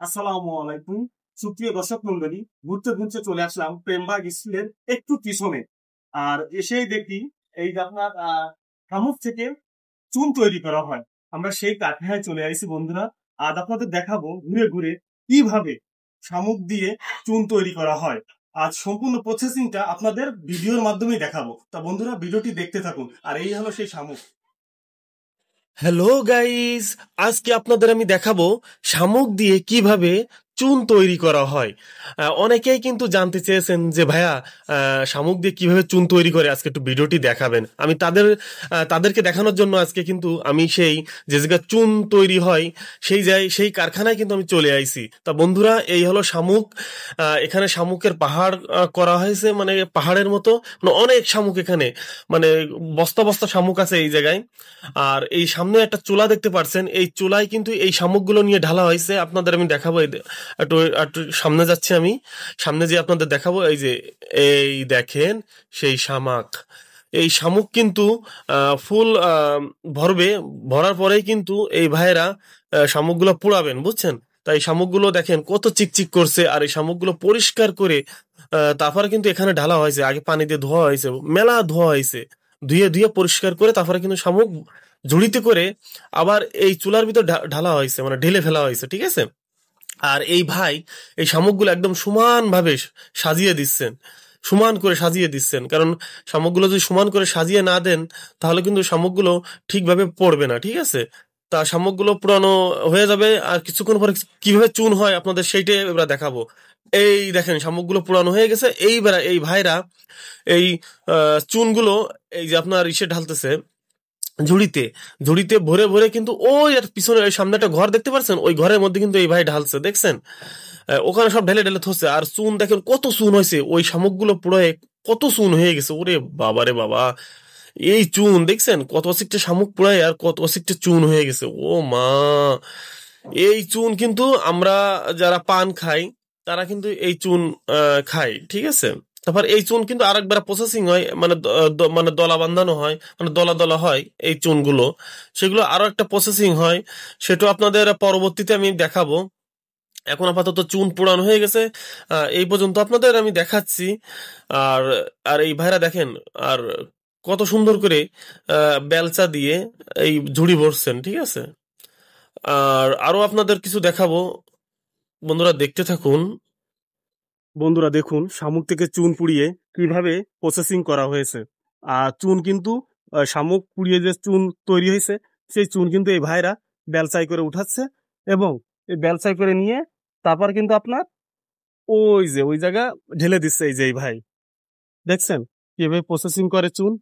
আসসালামু আলাইকুম। সুপ্রিয় দর্শক মন্ডলী, ঘুরতে ঘুরতে চলে আসলাম প্রেমবাগ স্কুলের একটু পিছনে। আর এসেই দেখি এই যে আপনার শামুক থেকে চুন তৈরি করা হয়। আমরা সেই কারখানায় চলে আসি বন্ধুরা। আজ আপনাদের দেখাবো ঘুরে ঘুরে কিভাবে শামুক দিয়ে চুন তৈরি করা হয়। আজ সম্পূর্ণ প্রসেসিংটা আপনাদের ভিডিওর মাধ্যমেই দেখাবো। তা বন্ধুরা, ভিডিওটি দেখতে থাকুন। আর এই হলো সেই শামুক। হ্যালো গাইস, আজকে আপনাদের আমি দেখাবো শামুক দিয়ে কিভাবে চুন তৈরি করা হয়। অনেকেই কিন্তু জানতে চেয়েছেন যে ভাইয়া শামুক দিয়ে কিভাবে চুন তৈরি করে, আজকে একটু ভিডিওটি দেখাবেন। আমি তাদেরকে দেখানোর জন্য আজকে কিন্তু আমি সেই যে জায়গায় চুন তৈরি হয় সেই কারখানায় কিন্তু আমি চলে আইছি। তা বন্ধুরা, এই হলো শামুক। এখানে শামুকের পাহাড় করা হয়েছে, মানে পাহাড়ের মতো, মানে অনেক শামুক এখানে, মানে বস্তা বস্তা শামুক আছে এই জায়গায়। আর এই সামনে একটা চুলা দেখতে পাচ্ছেন, এই চুলায় কিন্তু এই শামুকগুলো নিয়ে ঢালা হয়েছে। আপনাদের আমি দেখাবো, একটু একটু সামনে যাচ্ছি আমি। সামনে যে আপনাদের দেখাবো, এই দেখেন সেই শামাক। এই শামুক কিন্তু ফুল ভরবে, ভরার পরেই কিন্তু এই ভাইয়েরা শামুকগুলো পোড়াবেন, বুঝছেন। তাই শামুকগুলো দেখেন কত চিকচিক করছে, আর এই শামুকগুলো পরিষ্কার করে তারপরে কিন্তু এখানে ঢালা হয়েছে। আগে পানি দিয়ে ধোয়া হয়েছে, মেলা ধোয়া হয়েছে, ধুয়ে ধুয়ে পরিষ্কার করে তারপরে কিন্তু শামুক ঝুড়িতে করে আবার এই চুলার ভিতর ঢালা হয়েছে, মানে ঢেলে ফেলা হয়েছে, ঠিক আছে। আর এই ভাই এই শামুকগুলো একদম সমান ভাবে সাজিয়ে দিচ্ছেন, সমান করে সাজিয়ে দিচ্ছেন। কারণ শামুকগুলো যদি সমান করে সাজিয়ে না দেন, তাহলে কিন্তু শামুকগুলো ঠিকভাবে পড়বে না, ঠিক আছে। তা শামুকগুলো পুরানো হয়ে যাবে, আর কিছুক্ষণ পরে কিভাবে চুন হয় আপনাদের সেইটাই এবার দেখাবো। এই দেখেন শামুকগুলো পুরানো হয়ে গেছে। এইবার এই ভাইরা এই চুনগুলো এই যে আপনার ইসে ঢালতেছে, ঝুড়িতে ঝুড়িতে ভরে ভরে কিন্তু ওই আর পিছনে ওই সামনে একটা ঘর দেখতে পাচ্ছেন, ওই ঘরের মধ্যে কিন্তু এই ভাই ঢালছে, দেখছেন। ওখানে সব ঢেলে ঢেলে থচ্ছে। আর চুন দেখেন কত চুন হয়েছে, ওই শামুকগুলো পুরো কত চুন হয়ে গেছে। ওরে বাবা রে বাবা, এই চুন দেখছেন, কত অসিকটা শামুক পুরাই আর কত অসিকটা চুন হয়ে গেছে। ও মা, এই চুন কিন্তু আমরা যারা পান খাই তারা কিন্তু এই চুন খাই, ঠিক আছে। তারপর এই চুন কিন্তু আরেকবার প্রসেসিং হয়, মানে মানে দলা বাঁধানো হয়, মানে দলা দলা হয় এই চুনগুলো। সেগুলো আরো একটা প্রসেসিং হয়, সেটা আপনাদের পরবর্তীতে আমি দেখাবো। এখন আপাতত চুন পোড়ানো হয়ে গেছে, এই পর্যন্ত আপনাদের আমি দেখাচ্ছি। আর আর এই ভাইরা দেখেন, আর কত সুন্দর করে বেলচা দিয়ে এই ঝুড়ি ভরছেন, ঠিক আছে। আর আরো আপনাদের কিছু দেখাবো, বন্ধুরা দেখতে থাকুন। বন্ধুরা দেখুন, শামুক থেকে চুন পুড়িয়ে কিভাবে প্রসেসিং করা হয়েছে। আর চুন কিন্তু শামুক পুড়িয়ে যে চুন তৈরি হয়েছে, সেই চুন কিন্তু এই ভাইরা বেলচাই করে উঠাচ্ছে, এবং এই বেলচাই করে নিয়ে তারপর কিন্তু আপনার ওই যে ওই জায়গা ঢেলে দিচ্ছে। এই যে এই ভাই দেখছেন কিভাবে প্রসেসিং করে চুন।